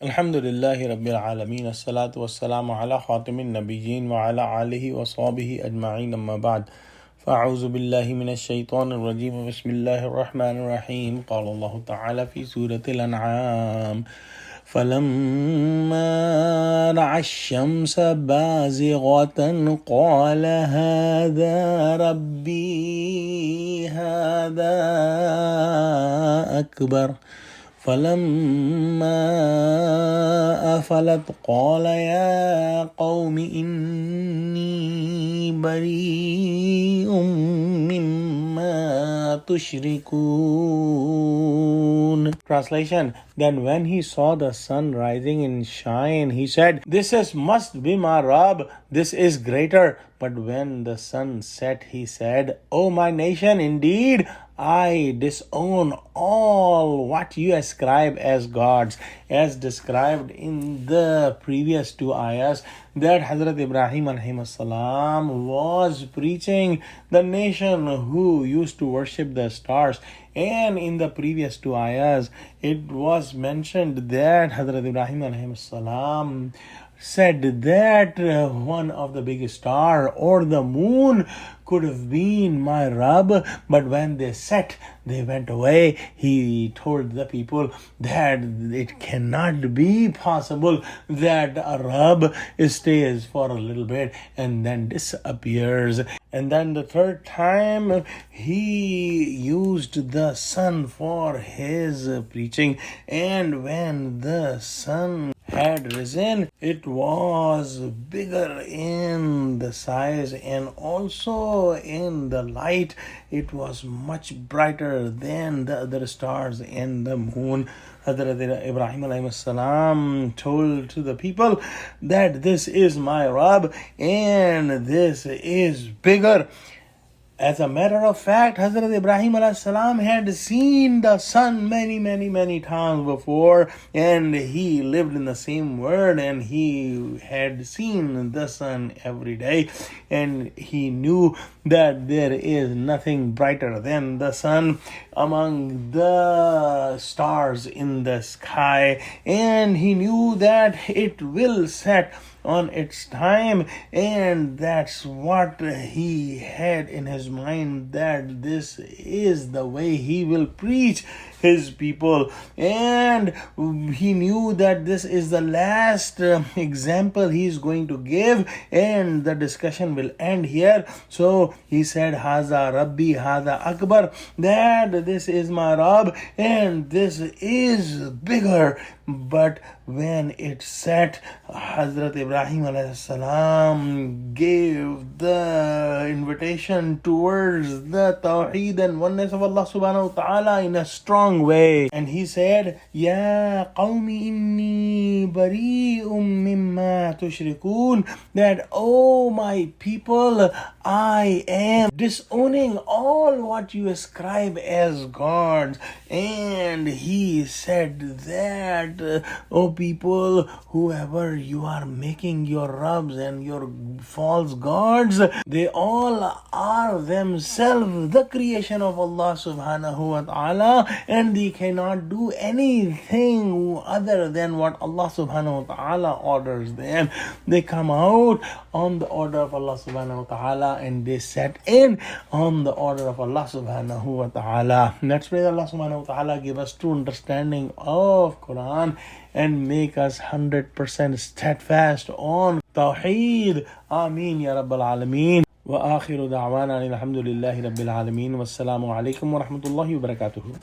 Alhamdulillahi Rabbil Alameen. As-salatu was-salamu ala khatimin nabiyyin wa ala alihi wa sahbihi ajma'in amma ba'd. فأعوذ بالله من الشيطان الرجيم بسم الله الرحمن الرحيم قال الله تعالى في سورة الأنعام فلما رأى الشمس بازغة قال هذا ربي هذا أكبر فلما أفلت قال يا قوم إني بريء مما تشركون. Translation: Then when he saw the sun rising in shine, he said, "This must be my Rabb, this is greater." But when the sun set, he said, "O my nation, indeed I disown all what you ascribe as gods," as described in the previous two ayahs, that Hazrat Ibrahim alayhi salam was preaching the nation who used to worship the stars. And in the previous two ayahs, it was mentioned that Hazrat Ibrahim alayhi salam said that one of the biggest star or the moon could have been my Rabb, but when they set, they went away. He told the people that it cannot be possible that a Rabb stays for a little bit and then disappears. And then the third time, he used the sun for his preaching. And when the sun had risen, it was bigger in the size and also in the light. It was much brighter than the other stars and the moon. Hazrat Ibrahim alayhi salam told to the people that this is my Rabb and this is bigger. As a matter of fact, Hazrat Ibrahim alayhi salam had seen the sun many times before, and he lived in the same world, and he had seen the sun every day, and he knew that there is nothing brighter than the sun among the stars in the sky, and he knew that it will set on its time, and that's what he had in his mind, that this is the way he will preach his people. And he knew that this is the last example he is going to give, and the discussion will end here. So he said, Haza Rabbi, Haza Akbar, that this is my Rabb and this is bigger. But when it set, Hazrat Ibrahim alayhi salam gave the invitation towards the Tawheed and oneness of Allah subhanahu wa ta'ala in a strong way. And he said, Ya qawmi inni bari'um mimma tushrikun, that, oh my people, I am disowning all what you ascribe as gods. And he said that, oh people, whoever you are making your Rabbs and your false gods, they all are themselves the creation of Allah subhanahu wa ta'ala, and they cannot do anything other than what Allah subhanahu wa ta'ala orders them. They come out on the order of Allah subhanahu wa ta'ala, and they set in on the order of Allah subhanahu wa ta'ala. Let's pray that Allah subhanahu wa ta'ala give us true understanding of Quran and make us 100% steadfast on Tawheed. Ameen ya Rabbal Alameen. Wa akhiru da'wana alhamdulillahi Rabbil Alameen. Wassalamu alaikum wa rahmatullahi wa barakatuhu.